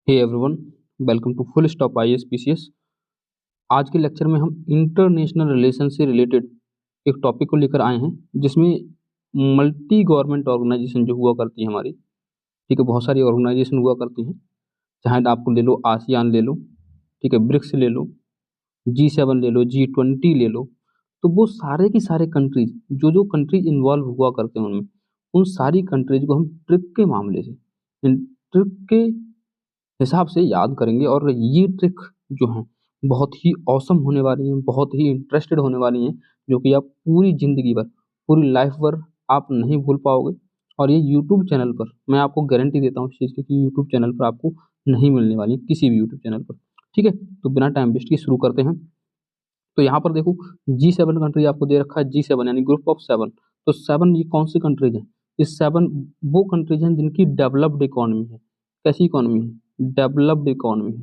Hey everyone, welcome to full stop IAS PCS. आज के lecture में हम इंटरनेशनल रिलेशन से रिलेटेड एक टॉपिक को लेकर आए हैं, जिसमें मल्टी गवर्नमेंट ऑर्गेनाइजेशन जो हुआ करती है हमारी, ठीक है, बहुत सारी ऑर्गेनाइजेशन हुआ करती हैं। चाहे तो आपको ले लो आसियान ले लो, ठीक है, ब्रिक्स ले लो, G7 ले लो, G20 ले लो। तो वो सारे की सारे कंट्रीज, जो जो कंट्रीज इन्वॉल्व हुआ करते हैं उनमें, उन सारी कंट्रीज को हम ट्रिक के मामले से, इन ट्रिक के हिसाब से याद करेंगे। और ये ट्रिक जो हैं बहुत ही ऑसम होने वाली हैं, बहुत ही इंटरेस्टेड होने वाली हैं, जो कि आप पूरी ज़िंदगी भर, पूरी लाइफ भर आप नहीं भूल पाओगे। और ये यूट्यूब चैनल पर मैं आपको गारंटी देता हूँ इस चीज़ की कि यूट्यूब चैनल पर आपको नहीं मिलने वाली, किसी भी यूट्यूब चैनल पर। ठीक है, तो बिना टाइम वेस्ट किए शुरू करते हैं। तो यहाँ पर देखो, G7 कंट्री आपको दे रखा है, G7 यानी ग्रुप ऑफ 7। तो 7 ये कौन सी कंट्रीज हैं? ये 7 वो कंट्रीज हैं जिनकी डेवलप्ड इकोनॉमी है। कैसी इकोनॉमी है? डेवलप्ड इकोनॉमी है।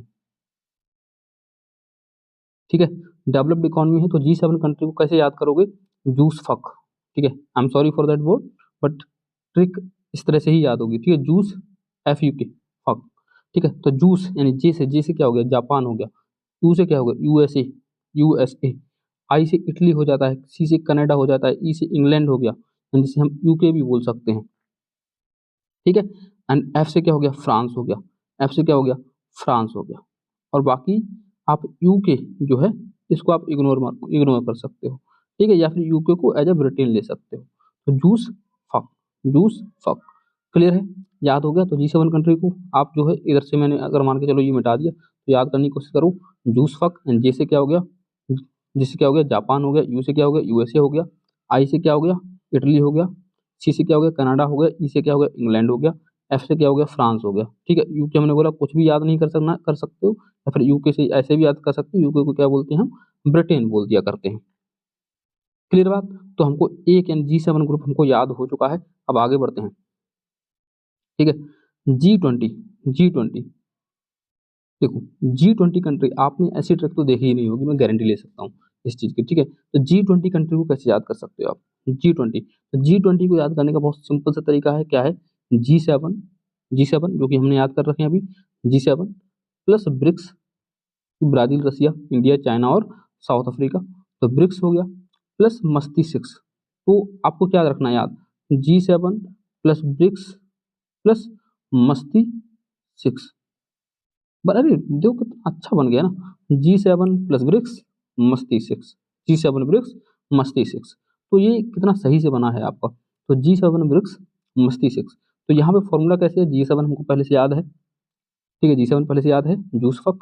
ठीक है, डेवलप्ड इकोनॉमी है। तो G7 कंट्री को कैसे याद करोगे? जूस फक। ठीक है, I am sorry for that word, but trick इस तरह से ही याद होगी। ठीक है, जूस FUK फक। ठीक है, तो जूस यानी जे से क्या हो गया? जापान हो गया। यू से क्या हो गया? यूएसए। आई से इटली हो जाता है, सी से कनाडा हो जाता है, ई से इंग्लैंड हो गया, यानी जिसे हम यूके भी बोल सकते हैं। ठीक है, एंड एफ से क्या हो गया? फ्रांस हो गया। एफ से क्या हो गया? फ्रांस हो गया। और बाकी आप यूके जो है इसको आप इग्नोर कर सकते हो। ठीक है, या फिर यूके को एज ए ब्रिटेन ले सकते हो। तो जूस फक क्लियर है, याद हो गया। तो G7 कंट्री को आप जो है इधर से मैंने अगर मान के चलो ये मिटा दिया, तो याद करने की कोशिश करो। जूस फक एंड जे से क्या हो गया? जिससे क्या हो गया? जापान हो गया। यू से क्या हो गया? यूएसए हो गया। आई से क्या हो गया? इटली हो गया। सी से क्या हो गया? कनाडा हो गया। ई से क्या हो गया? इंग्लैंड हो गया। एफ से क्या हो गया? फ्रांस हो गया। ठीक है, यूके हमने बोला कुछ भी याद नहीं कर सकते हो, या फिर यूके से ऐसे भी याद कर सकते हो। यूके को क्या बोलते हैं हम? ब्रिटेन बोल दिया करते हैं। क्लियर बात? तो हमको एक यानी G7 ग्रुप हमको याद हो चुका है। अब आगे बढ़ते हैं। ठीक है, G20 देखो, G20 कंट्री आपने ऐसी ट्रिक तो देखी ही नहीं होगी, मैं गारंटी ले सकता हूँ इस चीज़ की। ठीक है, तो G20 कंट्री को कैसे याद कर सकते हो आप? G20, तो G20 को याद करने का बहुत सिंपल सा तरीका है। क्या है? G7 जो कि हमने याद कर रखे हैं अभी, G7 plus BRICS, Brazil, Russia, India, China और साउथ अफ्रीका। तो ब्रिक्स हो गया, प्लस मस्ती 6। तो आपको क्या रखना है याद? G7 प्लस ब्रिक्स प्लस मस्ती 6। अरे देखो कितना अच्छा बन गया ना। G7 प्लस ब्रिक्स मस्ती 6, G7 ब्रिक्स मस्ती 6। तो ये कितना सही से बना है आपका। तो G7 ब्रिक्स मस्ती 6। तो यहाँ पे फॉर्मूला कैसे है? G7 हमको पहले से याद है। ठीक है, G7 पहले से याद है, जूस फक।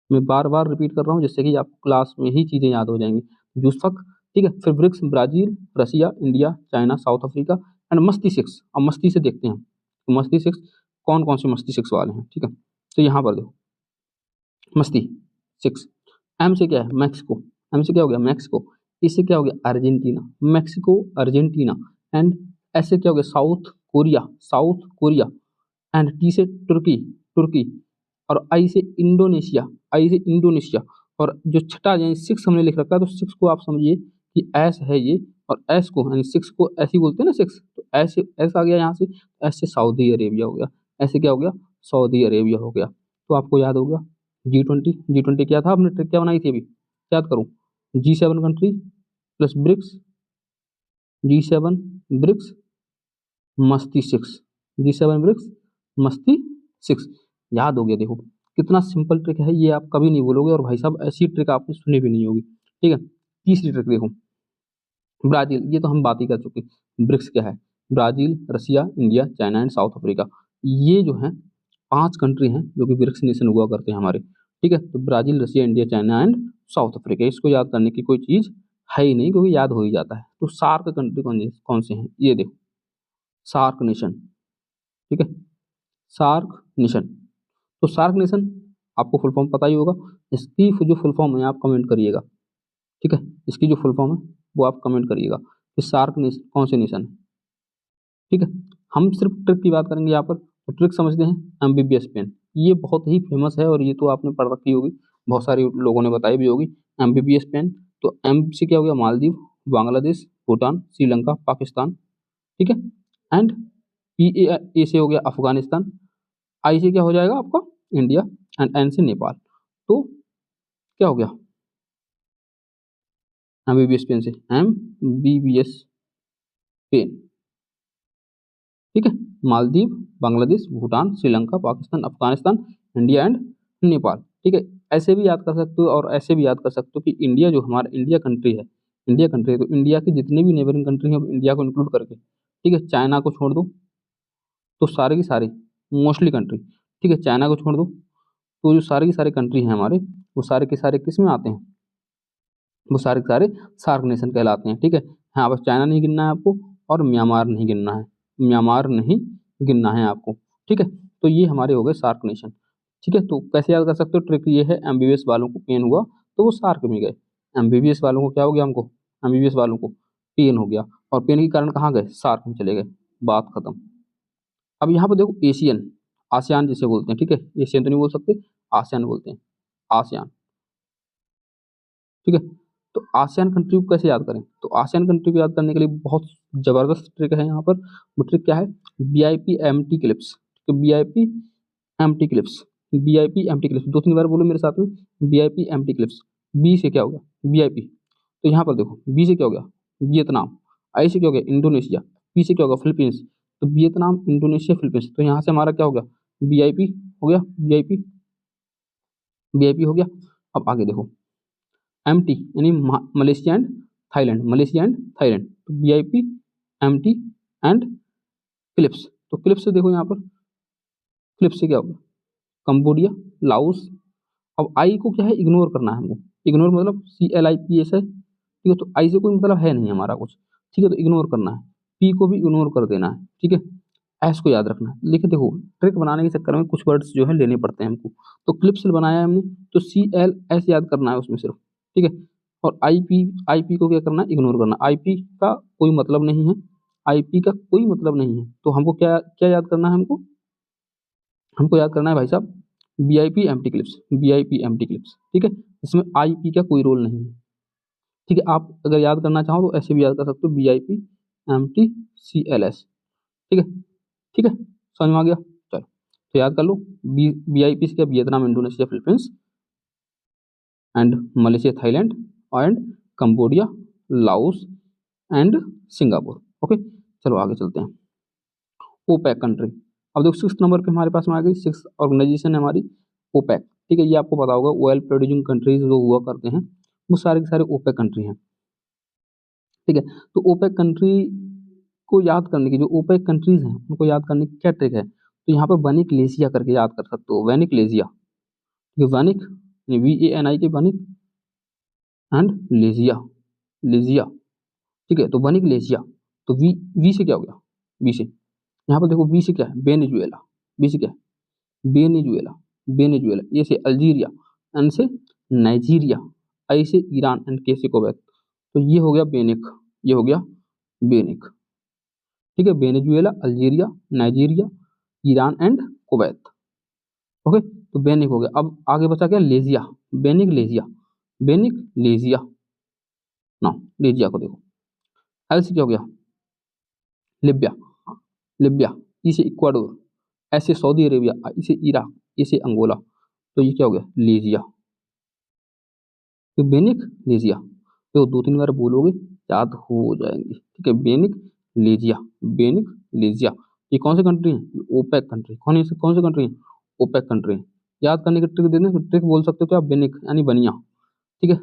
मैं बार बार रिपीट कर रहा हूँ जिससे कि आपको क्लास में ही चीज़ें याद हो जाएंगी। जूस फक। ठीक है, फिर BRICS, Brazil, Russia, India, China, South Africa and मस्ती 6। अब मस्ती से देखते हैं, तो मस्ती 6 कौन कौन से मस्ती 6 वाले हैं। ठीक है, तो यहाँ पर देखो, मस्ती 6। एम से क्या है? मैक्सिको। एम से क्या हो गया? मैक्सिको। इससे क्या हो गया? Argentina. Mexico, Argentina. And S से क्या हो गया? South Korea. एंड टी से तुर्की। और आई से इंडोनेशिया। और जो छठा यानी 6 हमने लिख रखा है, तो 6 को आप समझिए कि एस है ये, और एस को यानी 6 को ऐसे ही बोलते हैं ना 6, तो ऐसे एस आ गया यहाँ से, एस से सऊदी अरेबिया हो गया। ऐसे क्या हो गया? सऊदी अरेबिया हो गया। तो आपको याद हो गया G20 क्या था? आपने ट्रिक क्या बनाई थी अभी? याद करूँ, G7 country plus BRICS, G7 BRICS मस्ती 6, G7 ब्रिक्स मस्ती 6। याद हो गया। देखो कितना सिंपल ट्रिक है ये, आप कभी नहीं भूलोगे। और भाई साहब ऐसी ट्रिक आपने सुनी भी नहीं होगी। ठीक है, तीसरी ट्रिक देखो, ब्राज़ील। ये तो हम बात ही कर चुके। ब्रिक्स क्या है? Brazil, Russia, India, China and South Africa. ये जो हैं 5 कंट्री हैं जो कि ब्रिक्स नेशन हुआ करते हैं हमारे। ठीक है, तो Brazil, Russia, India, China and South Africa. इसको याद करने की कोई चीज़ है ही नहीं, क्योंकि याद हो ही जाता है। तो सार्क कंट्री कौन से हैं? ये देखो, सार्क नेशन। ठीक है, सार्क नेशन। तो सार्क नेशन आपको फुल फॉर्म पता ही होगा। इसकी जो फुल फॉर्म है आप कमेंट करिएगा। ठीक है, इसकी जो फुल फॉर्म है वो आप कमेंट करिएगा कि सार्क नेशन कौन से नेशन है। ठीक है, हम सिर्फ ट्रिक की बात करेंगे यहाँ पर। तो ट्रिक समझते हैं, एमबीबीएस पेन। ये बहुत ही फेमस है और ये तो आपने पढ़ रखी होगी, बहुत सारे लोगों ने बताई भी होगी। एमबीबीएस पेन, तो एम से क्या हो गया? मालदीव, बांग्लादेश, भूटान, श्रीलंका, पाकिस्तान। ठीक है, एंड पी ए से हो गया अफगानिस्तान, आई से क्या हो जाएगा आपका इंडिया एंड एन से नेपाल। तो क्या हो गया एमबीबीएस पेन से एमबीबीएस पेन, ठीक है। मालदीव, बांग्लादेश, भूटान, श्रीलंका, पाकिस्तान, अफगानिस्तान, इंडिया एंड नेपाल, ठीक है। ऐसे भी याद कर सकते हो और ऐसे भी याद कर सकते हो कि इंडिया जो हमारा इंडिया कंट्री है, इंडिया कंट्री है, तो इंडिया की जितने भी नेबरिंग कंट्री हैं इंडिया को इंक्लूड करके, ठीक है। चाइना को छोड़ दो तो सारे की सारे मोस्टली कंट्री, ठीक है, चाइना को छोड़ दो तो जो सारे के सारे कंट्री हैं हमारे, वो सारे के सारे किस में आते हैं, वो सारे के सारे सार्क नेशन कहलाते हैं, ठीक है। हाँ, बस चाइना नहीं गिनना है आपको और म्यांमार नहीं गिनना है, म्यांमार नहीं गिनना है आपको, ठीक है। तो ये हमारे हो गए सार्क नेशन, ठीक है। तो कैसे याद कर सकते हो, ट्रिक ये है, एमबीबीएस वालों को पेन हुआ तो वो सार्क में गए, एमबीबीएस वालों को क्या हो गया, हमको एमबीबीएस वालों को पेन हो गया और पेन के कारण कहाँ गए, सार्क में चले गए, बात खत्म। अब यहाँ पर देखो एशियन, आसियान जिसे बोलते हैं, ठीक है, एशियन तो नहीं बोल सकते, आसियान बोलते हैं, आसियान, ठीक है। तो आसियान कंट्री को कैसे याद करें, तो आसियान कंट्री को याद करने के लिए बहुत जबरदस्त ट्रिक है यहाँ पर। वो ट्रिक क्या है, बीआईपी एमटी क्लिप्स, तो BIP MT clips, BIP MT clips, दो तीन बार बोलो मेरे साथ में, बीआईपी एमटी क्लिप्स। बी से क्या हो गया बीआईपी, तो यहाँ पर देखो बी से क्या हो गया वियतनाम, आई से क्या हो गया इंडोनेशिया, पी से क्या होगा फिलीपींस, तो वियतनाम, इंडोनेशिया, फिलीपींस, तो यहाँ से हमारा क्या हो गया बीआईपी हो गया, बीआईपी, बीआईपी हो गया। अब आगे देखो एमटी यानी Malaysia and Thailand, Malaysia and Thailand, तो बीआईपी एमटी एंड क्लिप्स, तो क्लिप्स से देखो यहाँ पर क्लिप्स से क्या होगा कंबोडिया, लाओस। अब आई को क्या है इग्नोर करना है हमको, इग्नोर मतलब CLIPS है, ठीक है। तो आई से कोई मतलब है नहीं हमारा कुछ, ठीक है, तो इग्नोर करना है, पी को भी इग्नोर कर देना है, ठीक है। एस को याद रखना है, लेकिन देखो ट्रिक बनाने के चक्कर में कुछ वर्ड्स जो है लेने पड़ते हैं हमको, तो क्लिप्स बनाया है हमने तो CLS याद करना है उसमें सिर्फ, ठीक है। और आईपी को क्या करना है इग्नोर करना, आईपी का कोई मतलब नहीं है, आईपी का कोई मतलब नहीं है, तो हमको क्या क्या याद करना है, हमको हमको याद करना है भाई साहब BIP MT clips, BIP MT clips, ठीक है। इसमें आईपी का कोई रोल नहीं है, ठीक है। आप अगर याद करना चाहो तो ऐसे भी याद कर सकते हो बीआईपी एमटी CLS, ठीक है, ठीक है, समझ में आ गया। चलो तो याद कर लो बीआईपी से क्या Vietnam, Indonesia, Philippines and Malaysia, Thailand and Cambodia, Laos and Singapore, okay. चलो आगे चलते हैं, ओपेक कंट्री। अब देखो 6 नंबर पे हमारे पास में आ गई, 6 ऑर्गेनाइजेशन है हमारी ओपेक, ठीक है। ये आपको पता होगा ऑयल प्रोड्यूसिंग कंट्रीज जो हुआ करते हैं वो सारे के सारे ओपेक कंट्री हैं, ठीक है। तो ओपेक कंट्री को याद करने की, जो ओपेक कंट्रीज हैं उनको याद करने की क्या ट्रिक है, तो यहाँ पर वेनिकलेशिया करके याद कर सकते हो, वेनिकलेशिया, वेनिक VANI के वेनिक एंड लेजिया, लेजिया, ठीक है। तो वेनिकलेशिया, तो वी से क्या हो गया, बी से, यहाँ पर देखो बी से क्या है वेनेजुएला, बी से क्या है वेनेजुएला, वेनेजुएला, ए से अल्जीरिया, एन से नाइजीरिया, आई से ईरान एंड के से कुवैत, तो ये हो गया बेनिक, ये हो गया बेनिक, ठीक है। Venezuela, Algeria, Nigeria, Iran and Kuwait, okay. तो बेनिक हो गया। अब आगे बचा क्या लेजिया, बेनिक लेजिया, बेनिक लेजिया, ना लेजिया को देखो, एल से क्या हो गया लिबिया, लिबिया, ई से इक्वाडोर, ऐसे सऊदी अरेबिया, इसे इराक, इसे अंगोला, तो ये क्या हो गया लीजिया, तो बेनिक लीजिया, तो 2-3 बार बोलोगे याद हो जाएंगे, ठीक है। बेनिक लीजिया, बेनिक लीजिया, ये कौन से कंट्री है, ओपेक कंट्री, कौन से कंट्री है ओपेक कंट्री। याद करने की ट्रिक दे दें तो ट्रिक बोल सकते हो क्या बेनिक यानी बनिया, ठीक है,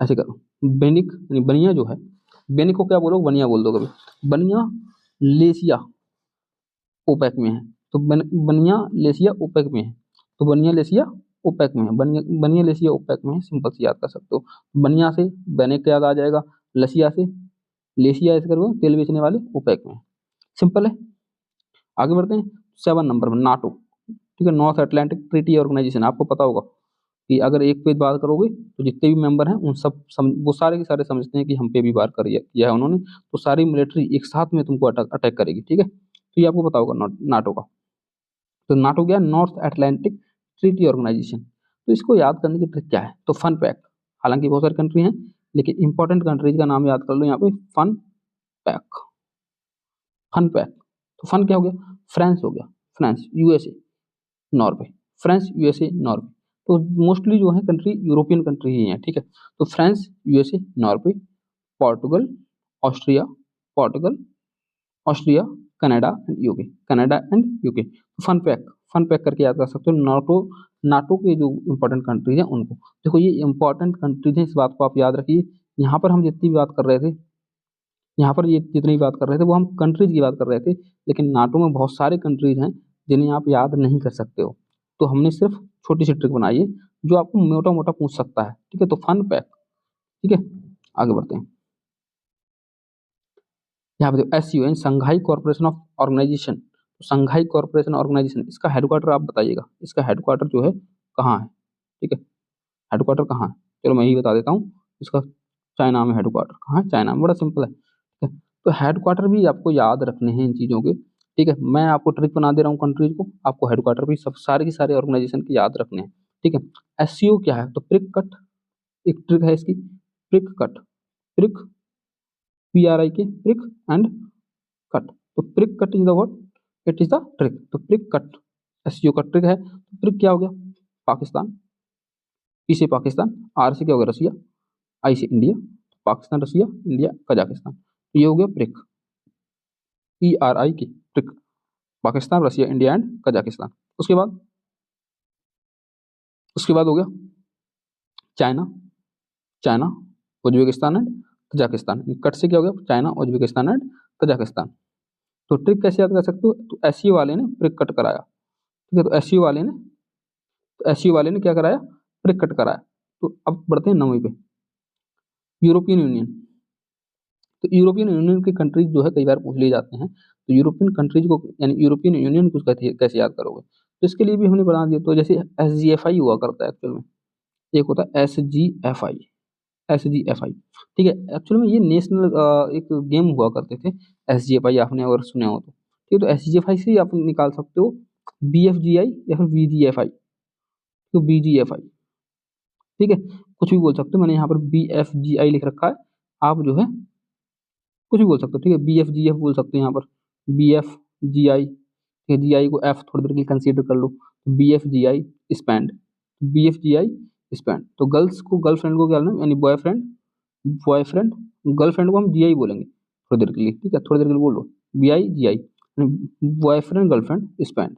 ऐसे करो बेनिक यानी बनिया जो है, बेनिक को क्या बोलो बनिया बोल दो कभी, बनिया लेसिया ओपेक में है, तो बनिया लेसिया ओपेक में है, तो बनिया लेसिया ओपेक में है, बनिया लेसिया ओपेक में है, सिंपल से याद कर सकते हो। बनिया से बेनेक याद आ जाएगा, लसिया से लेसिया, ऐसे करो तेल बेचने वाले ओपेक में, सिंपल है। आगे बढ़ते हैं 7 नंबर में नाटो, ठीक है, नॉर्थ अटलांटिक ट्रीटी ऑर्गेनाइजेशन, आपको पता होगा कि अगर एक पे बात करोगे तो जितने भी मेंबर हैं उन सब वो सारे के सारे समझते हैं कि हम पे भी बार किया है उन्होंने, तो सारी मिलिट्री एक साथ में तुमको अटैक करेगी, ठीक है। तो ये आपको पता होगा नाटो का, तो नाटो क्या नॉर्थ अटलांटिक ट्रीटी ऑर्गेनाइजेशन। तो इसको याद करने की ट्रिक क्या है, तो फन पैक, हालांकि बहुत सारी कंट्री हैं लेकिन इंपॉर्टेंट कंट्रीज का नाम याद कर लो यहाँ पे, फन पैक, फन पैक। तो फन क्या हो गया फ्रांस हो गया, France, USA, Norway, France, USA, Norway. तो मोस्टली जो है कंट्री यूरोपियन कंट्री ही है, ठीक है। तो France, USA, Norway, Portugal, Austria, Portugal, Austria, Canada and UK, Canada and UK. Fun pack करके याद कर सकते हो। नाटो के जो इंपॉर्टेंट कंट्रीज हैं उनको। देखो ये इंपॉर्टेंट कंट्रीज हैं, इस बात को आप याद रखिए। यहाँ पर हम जितनी भी बात कर रहे थे, यहाँ पर ये जितनी भी बात कर रहे थे वो हम कंट्रीज की बात कर रहे थे, लेकिन नाटो में बहुत सारे कंट्रीज हैं जिन्हें आप याद नहीं कर सकते हो। तो हमने सिर्फ छोटी सी ट्रिक बनाई है जो आपको मोटा मोटा पूछ सकता है, ठीक है। तो फन पैक, ठीक है। आगे बढ़ते हैं। यहाँ पे SCON, Shanghai corporation of organisation. तो संघाई कॉर्पोरेशन ऑर्गेनाइजेशन, इसका हेडक्वार्टर आप बताइएगा, इसका हेडक्वार्टर जो है कहाँ है, ठीक है। हेडक्वार्टर कहाँ है, चलो मैं ही बता देता हूँ। इसका चाइना में हेडक्वार्टर कहाँ है, चाइना में, बड़ा सिंपल है, ठीक है। तो हेडक्वार्टर भी आपको याद रखने हैं इन चीज़ों के, ठीक है। मैं आपको ट्रिक बना दे रहा हूँ कंट्रीज को, आपको हेडक्वार्टर भी सब सारे के सारे ऑर्गेनाइजेशन के याद रखने हैं, ठीक है। SCO क्या है, तो प्रिक कट, एक ट्रिक है इसकी, prick cut, prick, PRIK, prick and cut. तो prick cut is the word, it is the trick. तो प्रिक कट SCO का ट्रिक है। तो प्रिक क्या हो गया, पाकिस्तान, P से पाकिस्तान, R से क्या हो गया, रसिया, I से India, Pakistan, Russia, India, Kazakhstan. तो ये हो गया PRIK, PRIK, PRIK, Pakistan, Russia, India and Kazakhstan. उसके बाद हो गया China, China, Uzbekistan and Kazakhstan. Cut से क्या हो गया, चाइना, उज्बेकिस्तान एंड कजाकिस्तान। तो ट्रिक कैसे याद कर सकते हो, तो SCO वाले ने प्रिक कट कराया, ठीक है। तो SCO वाले ने क्या कराया, प्रिक कट कराया। तो अब बढ़ते हैं 9वीं पे, यूरोपियन यूनियन। तो यूरोपियन यूनियन की कंट्रीज जो है कई बार पूछ लिए जाते हैं। तो यूरोपियन कंट्रीज को यानी यूरोपियन यूनियन को कैसे याद करोगे, तो इसके लिए भी हमने बना दिया। तो जैसे SGFI हुआ करता है एक्चुअल में, एक होता है SGFI, SGFI, ठीक है। एक्चुअल में ये नेशनल एक गेम हुआ करते थे, SGFI आपने अगर सुने हो तो, ठीक है। तो SGFI से ही आप निकाल सकते हो BFGI या फिर VGFI। तो BGFI, ठीक है, कुछ भी बोल सकते हो। मैंने यहाँ पर BFGI लिख रखा है, आप जो है कुछ भी बोल सकते हो, ठीक है। BFGF बोल सकते हो यहाँ पर, BFGI, ठीक है। GI को F थोड़ी देर के लिए कंसीडर कर लो, BFGI स्पैंड, BFGI स्पैंड। तो गर्ल्स को, गर्लफ्रेंड को क्या लेना, यानी बॉयफ्रेंड, बॉयफ्रेंड, गर्लफ्रेंड को हम GI बोलेंगे थोड़ी देर के लिए, ठीक है। थोड़ी देर के लिए बोल लो BIGI, बॉयफ्रेंड गर्लफ्रेंड स्पैंड।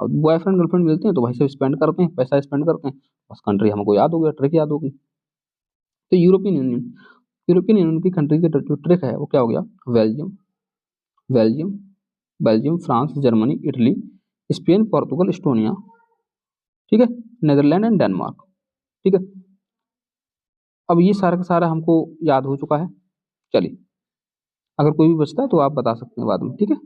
अब बॉयफ्रेंड गर्लफ्रेंड मिलते हैं तो भाई सब स्पेंड करते हैं, पैसा स्पेंड करते हैं, बस कंट्री हमको याद हो गया, ट्रिक याद होगी। तो यूरोपियन यूनियन की कंट्री की जो ट्रिक है वो क्या हो गया, Belgium, Belgium, Belgium, France, Germany, Italy, Spain, Portugal, Estonia, ठीक है, नीदरलैंड एंड डेनमार्क, ठीक है। अब ये सारा का सारा हमको याद हो चुका है। चलिए, अगर कोई भी बचता है तो आप बता सकते हैं बाद में, ठीक है।